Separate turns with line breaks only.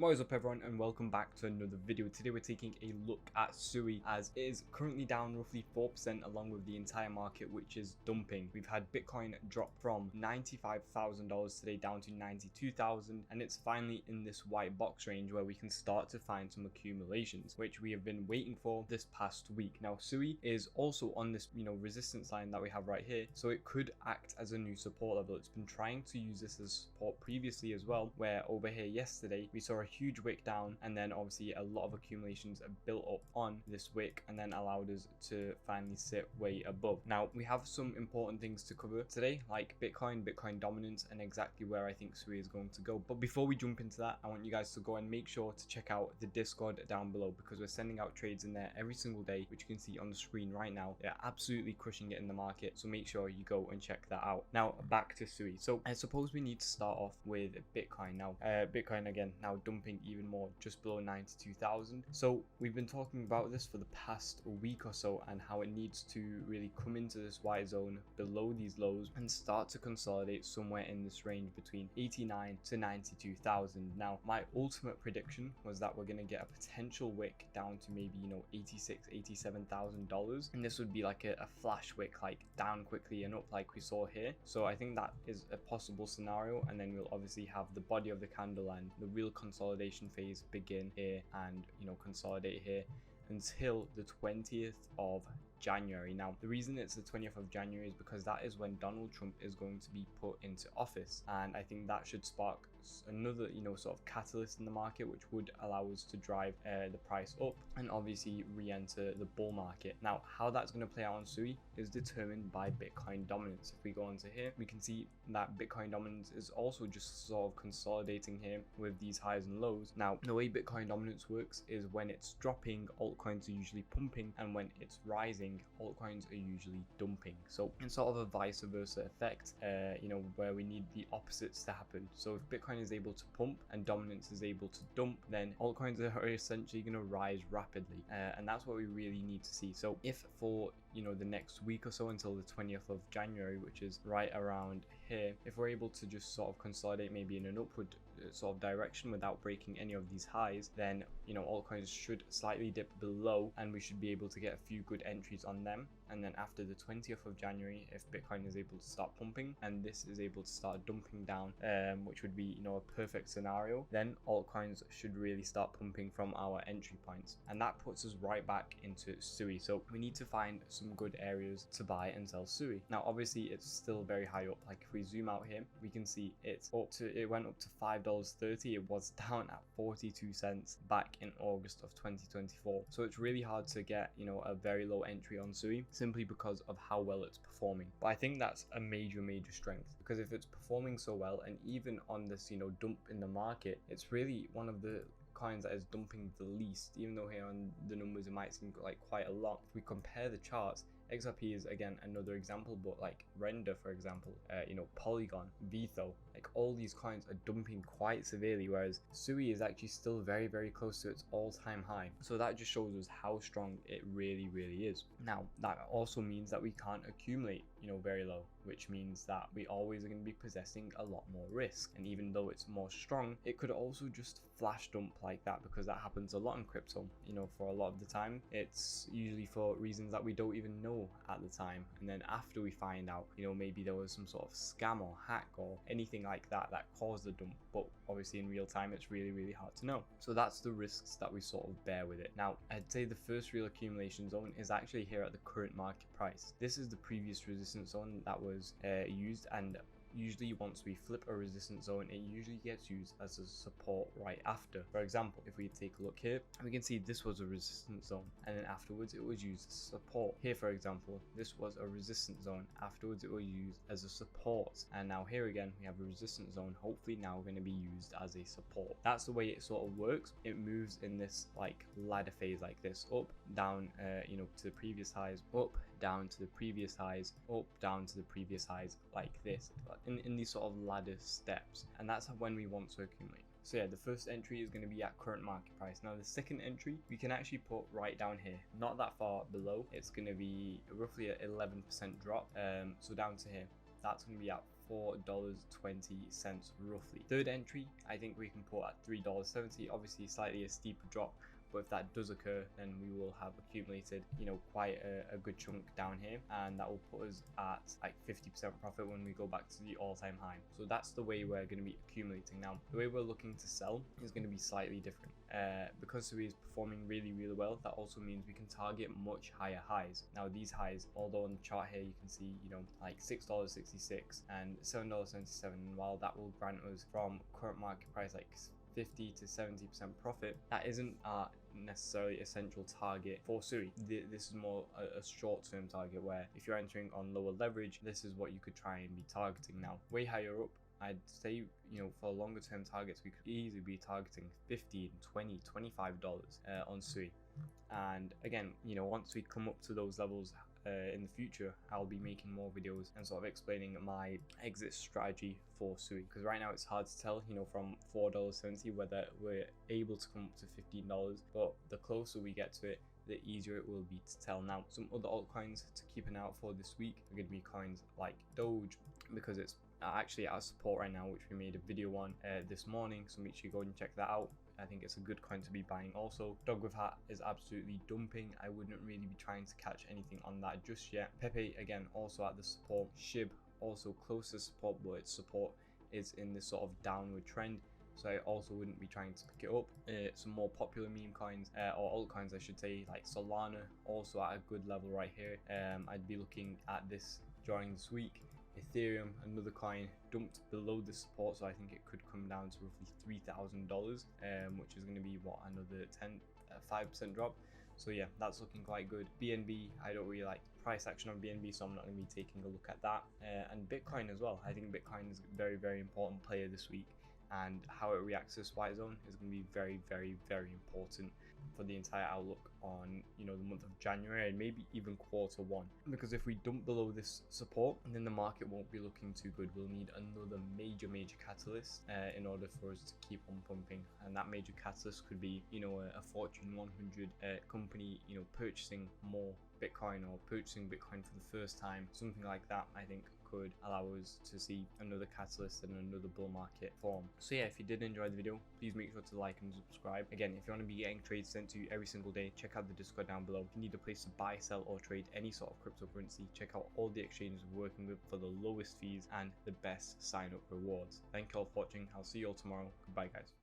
What is up everyone, and welcome back to another video. Today we're taking a look at SUI, as it is currently down roughly 4% along with the entire market, which is dumping. We've had Bitcoin drop from $95,000 today down to $92,000, and it's finally in this white box range where we can start to find some accumulations, which we have been waiting for this past week. Now SUI is also on this resistance line that we have right here, so it could act as a new support level. It's been trying to use this as support previously as well, where over here yesterday we saw a huge wick down, and then obviously a lot of accumulations built up on this wick and then allowed us to finally sit way above. Now we have some important things to cover today, like Bitcoin dominance, and exactly where I think SUI is going to go. But before we jump into that, I want you guys to go and make sure to check out the Discord down below, because we're sending out trades in there every single day, which you can see on the screen right now. They're absolutely crushing it in the market, so make sure you go and check that out. Now back to SUI. So I suppose we need to start off with Bitcoin. Now Bitcoin again now dumping even more, just below 92,000. So we've been talking about this for the past week or so, and how it needs to really come into this white zone below these lows and start to consolidate somewhere in this range between 89 to 92,000. Now my ultimate prediction was that we're going to get a potential wick down to maybe $87,000, and this would be like a flash wick, like down quickly and up like we saw here. So I think that is a possible scenario, and then we'll obviously have the body of the candle and the real consolidation phase begin here, and consolidate here until the 20th of January. Now the reason it's the 20th of January is because that is when Donald Trump is going to be put into office, and I think that should spark another sort of catalyst in the market, which would allow us to drive the price up and obviously re-enter the bull market. Now how that's going to play out on SUI is determined by Bitcoin dominance. If we go onto here, we can see that Bitcoin dominance is also just sort of consolidating here with these highs and lows. Now the way Bitcoin dominance works is when it's dropping, altcoins are usually pumping, and when it's rising, altcoins are usually dumping. So it's sort of a vice versa effect, where we need the opposites to happen. So if Bitcoin is able to pump and dominance is able to dump, then altcoins are essentially going to rise rapidly, and that's what we really need to see. So if for the next week or so until the 20th of January, which is right around here, if we're able to just sort of consolidate maybe in an upward sort of direction without breaking any of these highs, then altcoins should slightly dip below, and we should be able to get a few good entries on them. And then after the 20th of January, if Bitcoin is able to start pumping and this is able to start dumping down, which would be a perfect scenario, then altcoins should really start pumping from our entry points, and that puts us right back into SUI. So we need to find some good areas to buy and sell SUI. Now obviously it's still very high up. Like if we zoom out here, we can see it went up to $5.30. It was down at 42 cents back in August of 2024. So it's really hard to get a very low entry on SUI, simply because of how well it's performing. But I think that's a major strength, because if it's performing so well, and even on this dump in the market, it's really one of the coins that is dumping the least, even though here on the numbers it might seem like quite a lot. If we compare the charts, XRP is again another example, but like Render, for example, Polygon, Vitho, like all these coins are dumping quite severely, whereas SUI is actually still very close to its all-time high. So that just shows us how strong it really is. Now that also means that we can't accumulate very low, which means that we always are going to be possessing a lot more risk. And even though it's more strong, it could also just flash dump like that, because that happens a lot in crypto. For a lot of the time it's usually for reasons that we don't even know at the time, and then after we find out maybe there was some sort of scam or hack or anything like that caused the dump, but obviously in real time it's really hard to know. So that's the risks that we sort of bear with it. Now I'd say the first real accumulation zone is actually here at the current market price. This is the previous resistance zone that was used, and usually once we flip a resistance zone, it usually gets used as a support right after. For example, if we take a look here, we can see this was a resistance zone, and then afterwards it was used as support. Here, for example, this was a resistance zone, afterwards it was used as a support, and now here again we have a resistance zone, hopefully now going to be used as a support. That's the way it sort of works. It moves in this like ladder phase, like this, up, down, to the previous highs, up, down to the previous highs, up, down to the previous highs, like this, in these sort of ladder steps, and that's when we want to accumulate. So yeah, the first entry is going to be at current market price. Now the second entry we can actually put right down here, not that far below. It's going to be roughly an 11% drop, so down to here. that's going to be at $4.20 roughly. Third entry, I think we can put at $3.70. Obviously slightly a steeper drop, but if that does occur, then we will have accumulated, you know, quite a good chunk down here, and that will put us at like 50% profit when we go back to the all-time high. So that's the way we're going to be accumulating. Now, the way we're looking to sell is going to be slightly different. Because SUI is performing really well, that also means we can target much higher highs. Now, these highs, although on the chart here you can see, you know, like $6.66 and $7.77, and while that will grant us from current market price like 50 to 70% profit, that isn't necessarily essential target for SUI. This is more a short-term target, where if you're entering on lower leverage, this is what you could try and be targeting. Now, way higher up, I'd say, you know, for longer term targets, we could easily be targeting $15, $20, $25 on SUI. And again, you know, once we come up to those levels in the future, I'll be making more videos and sort of explaining my exit strategy for SUI, because right now it's hard to tell, you know, from $4.70 whether we're able to come up to $15, but the closer we get to it, the easier it will be to tell. Now, some other altcoins to keep an eye out for this week are going to be coins like Doge, because it's actually at support right now, which we made a video on this morning, so make sure you go and check that out. I think it's a good coin to be buying. Also, Dog with Hat is absolutely dumping. I wouldn't really be trying to catch anything on that just yet. Pepe, again, also at the support. Shib, also close to support, but its support is in this sort of downward trend, so I also wouldn't be trying to pick it up. Some more popular meme coins, or altcoins I should say, like Solana, also at a good level right here. I'd be looking at this during this week. Ethereum, another coin, dumped below the support, so I think it could come down to roughly $3,000, which is going to be what, another 5% drop. So yeah, that's looking quite good. BNB, I don't really like price action on BNB, so I'm not going to be taking a look at that. And Bitcoin as well. I think Bitcoin is a very important player this week, and how it reacts to this white zone is going to be very important for the entire outlook on, you know, the month of January and maybe even Q1. Because if we dump below this support, then the market won't be looking too good. We'll need another major catalyst in order for us to keep on pumping, and that major catalyst could be, you know, a Fortune 100 company, you know, purchasing more Bitcoin or purchasing Bitcoin for the first time. Something like that, I think, could allow us to see another catalyst and another bull market form. So yeah, if you did enjoy the video, please make sure to like and subscribe. Again, if you want to be getting trades sent to you every single day, check out the Discord down below. If you need a place to buy, sell, or trade any sort of cryptocurrency, check out all the exchanges we're working with for the lowest fees and the best sign up rewards. Thank you all for watching. I'll see you all tomorrow. Goodbye, guys.